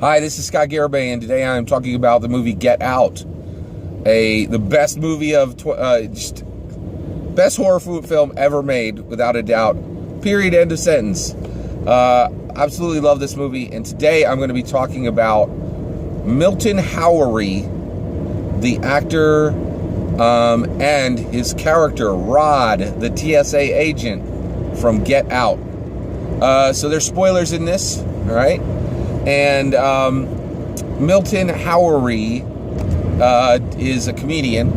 Hi, this is Scott Garibay, and today I'm talking about the movie Get Out, the best movie of just best horror film ever made, without a doubt. Period. End of sentence. Absolutely love this movie, and today I'm going to be talking about Milton Howery, the actor, and his character Rod, the TSA agent from Get Out. So there's spoilers in this, all right? And Milton Howery is a comedian.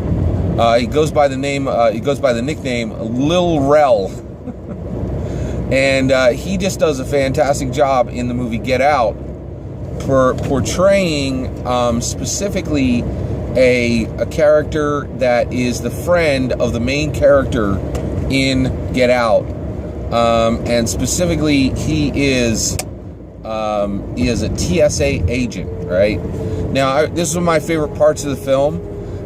He goes by the nickname Lil Rel, and he just does a fantastic job in the movie Get Out for portraying specifically a character that is the friend of the main character in Get Out, and specifically he is a TSA agent, right? Now, this is one of my favorite parts of the film.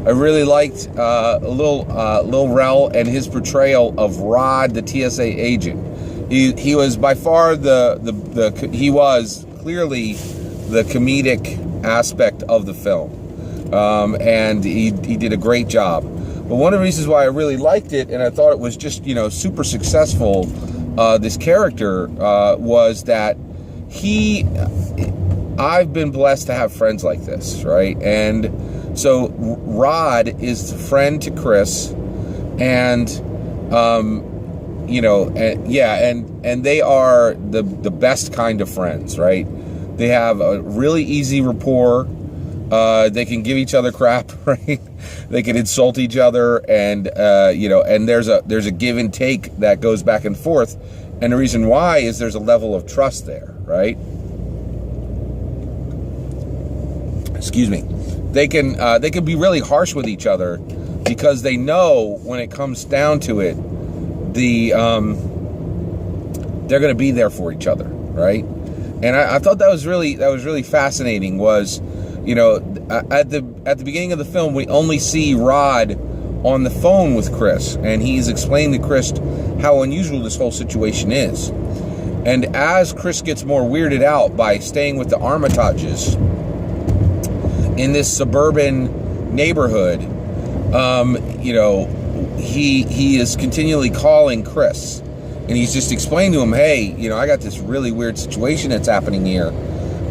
I really liked Lil Rel and his portrayal of Rod, the TSA agent. He was by far he was clearly the comedic aspect of the film, and he did a great job. But one of the reasons why I really liked it, and I thought it was just super successful, this character was that I've been blessed to have friends like this, right? And so Rod is the friend to Chris, and and they are the best kind of friends, right? They have a really easy rapport. They can give each other crap, right? They can insult each other, and and there's a give and take that goes back and forth. And the reason why is there's a level of trust there, right? Excuse me. They can be really harsh with each other because they know when it comes down to it, they're going to be there for each other, right? And I thought that was really fascinating. Was at the beginning of the film, we only see Rod on the phone with Chris, and he's explained to Chris how unusual this whole situation is. And as Chris gets more weirded out by staying with the Armitages in this suburban neighborhood, he is continually calling Chris, and he's just explained to him, hey, I got this really weird situation that's happening here,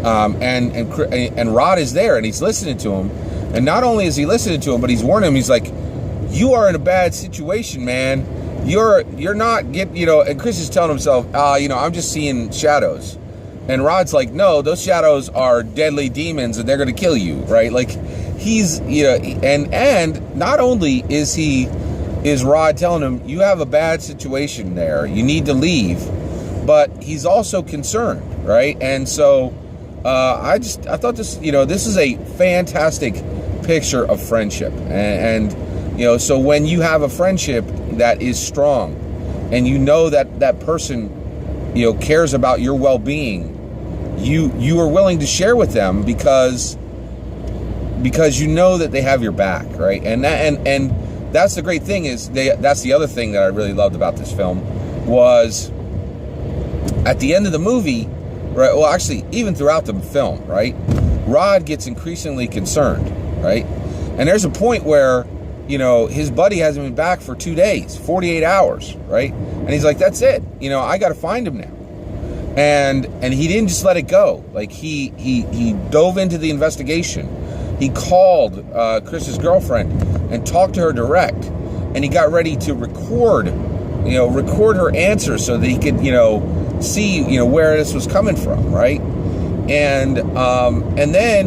and Rod is there, and he's listening to him. And not only is he listening to him, but he's warning him. He's like, you are in a bad situation, man. You're not and Chris is telling himself, I'm just seeing shadows. And Rod's like, no, those shadows are deadly demons and they're going to kill you, right? Like, he's, and not only is Rod telling him, you have a bad situation there, you need to leave, but he's also concerned, right? And so I thought this, this is a fantastic picture of friendship. And so when you have a friendship that is strong, and that person, cares about your well-being, you are willing to share with them because that they have your back, right? And that's the great thing that's the other thing that I really loved about this film was at the end of the movie, right? Well, actually, even throughout the film, right? Rod gets increasingly concerned, right? And there's a point where his buddy hasn't been back for 2 days, 48 hours, right? And he's like, that's it. I got to find him now. And he didn't just let it go. Like, he dove into the investigation. He called Chris's girlfriend and talked to her direct. And he got ready to record her answer so that he could, see, where this was coming from, right? And then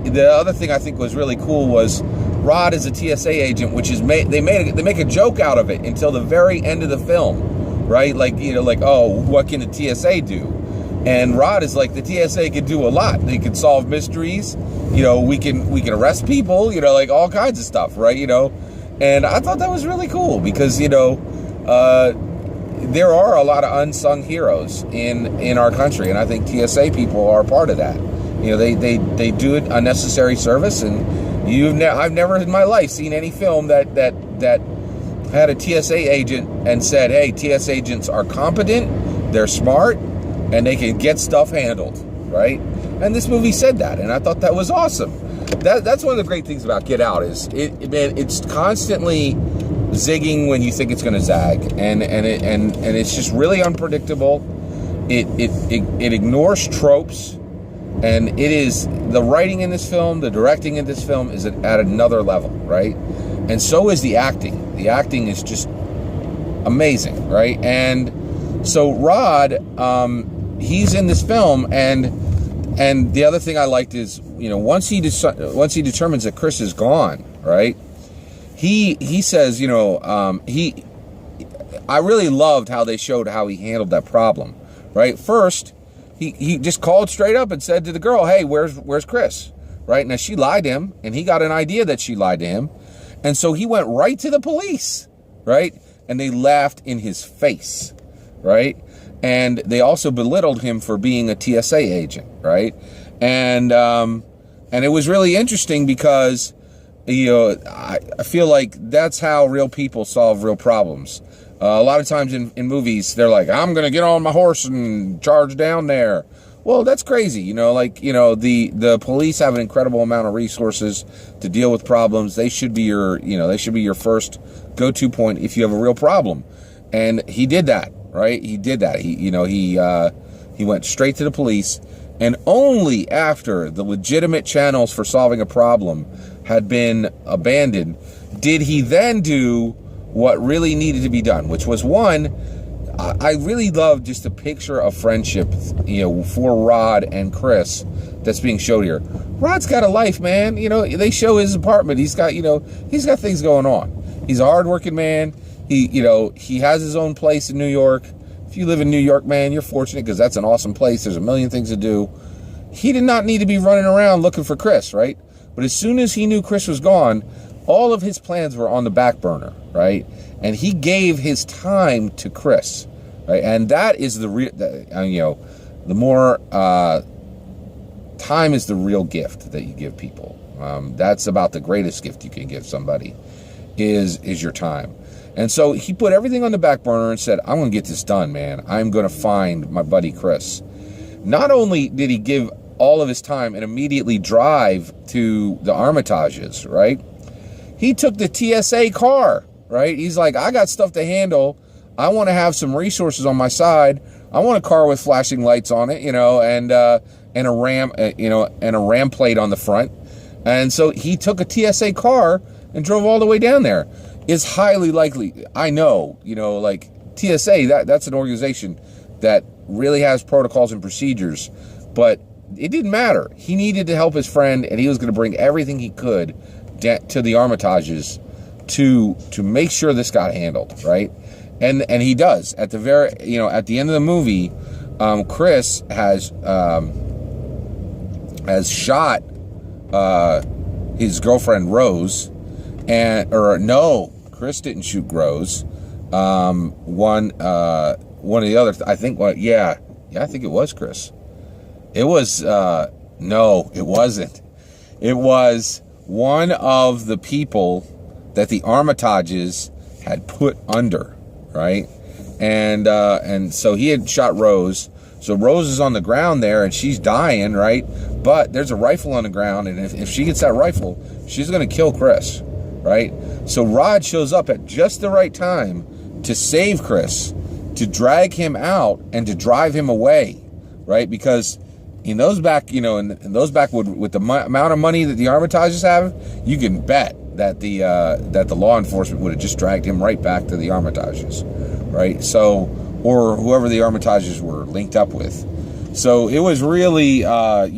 the other thing I think was really cool was Rod is a TSA agent, which is they make a joke out of it until the very end of the film, right? Like, oh, what can the TSA do? And Rod is like, the TSA can do a lot. They can solve mysteries. We can arrest people. Like all kinds of stuff, right? And I thought that was really cool because there are a lot of unsung heroes in our country, and I think TSA people are a part of that. They do a necessary service, and I've never in my life seen any film that had a TSA agent and said, hey, TSA agents are competent, they're smart, and they can get stuff handled, right? And this movie said that, and I thought that was awesome. That's one of the great things about Get Out is it's constantly zigging when you think it's going to zag, and it's just really unpredictable. It ignores tropes, and it is the writing in this film, the directing in this film is at another level, right? And so is the acting. The acting is just amazing, right? And so Rod, he's in this film, and the other thing I liked is, once he determines that Chris is gone, right? He says, I really loved how they showed how he handled that problem, right? First, he just called straight up and said to the girl, hey, where's Chris, right? Now, she lied to him, and he got an idea that she lied to him, and so he went right to the police, right? And they laughed in his face, right? And they also belittled him for being a TSA agent, right? And it was really interesting because, I feel like that's how real people solve real problems. A lot of times in movies, they're like, I'm going to get on my horse and charge down there. Well, that's crazy. The police have an incredible amount of resources to deal with problems. They should be your first go-to point if you have a real problem. And he did that, right? He did that. He went straight to the police, and only after the legitimate channels for solving a problem had been abandoned did he then do what really needed to be done, which was, one, I really love just the picture of friendship, for Rod and Chris that's being showed here. Rod's got a life, man. They show his apartment. He's got things going on. He's a hardworking man. He has his own place in New York. If you live in New York, man, you're fortunate because that's an awesome place. There's a million things to do. He did not need to be running around looking for Chris, right? But as soon as he knew Chris was gone, all of his plans were on the back burner, right? And he gave his time to Chris, right? And that is the more time is the real gift that you give people. That's about the greatest gift you can give somebody is your time. And so he put everything on the back burner and said, I'm going to get this done, man. I'm going to find my buddy Chris. Not only did he give all of his time and immediately drive to the Armitages, right? He took the TSA car, right? He's like, I got stuff to handle. I want to have some resources on my side. I want a car with flashing lights on it, and a ram plate on the front. And so he took a TSA car and drove all the way down there. It's highly likely, I know, TSA, that's an organization that really has protocols and procedures, but it didn't matter. He needed to help his friend, and he was going to bring everything he could to the Armitages to make sure this got handled, right? And he does. At the end of the movie, Chris has shot his girlfriend Rose, Chris didn't shoot Rose. One of the other, I think it was Chris. It was, no, it wasn't. It was one of the people that the Armitages had put under, right? And so he had shot Rose. So Rose is on the ground there and she's dying, right? But there's a rifle on the ground, and if she gets that rifle, she's going to kill Chris, right? So Rod shows up at just the right time to save Chris, to drag him out and to drive him away, right? Because in those back, in those backwood, with the amount of money that the Armitages have, you can bet that the law enforcement would have just dragged him right back to the Armitages, right? So, or whoever the Armitages were linked up with. So it was really, Rod,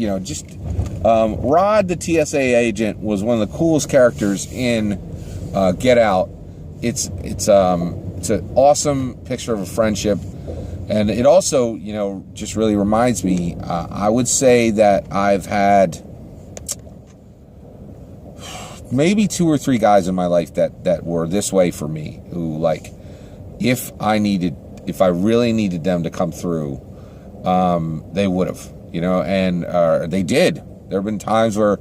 the TSA agent, was one of the coolest characters in Get Out. It's an awesome picture of a friendship. And it also, just really reminds me, I would say that I've had maybe 2 or 3 guys in my life that were this way for me, who, like, if I really needed them to come through, they would have, and they did. There have been times where,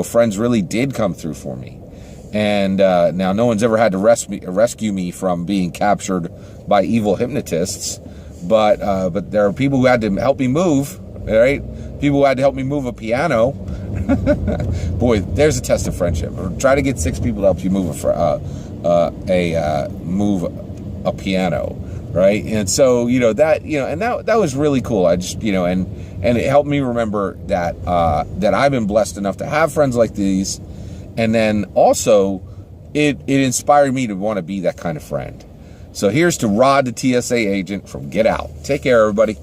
friends really did come through for me. And now no one's ever had to rescue me from being captured by evil hypnotists. But there are people who had to help me move, right? people who had to help me move a piano. Boy, there's a test of friendship. Try to get 6 people to help you move a piano, right? And so, you know, that was really cool. I just, you know, and it helped me remember that that I've been blessed enough to have friends like these, and then also it inspired me to want to be that kind of friend. So here's to Rod, the TSA agent from Get Out. Take care, everybody.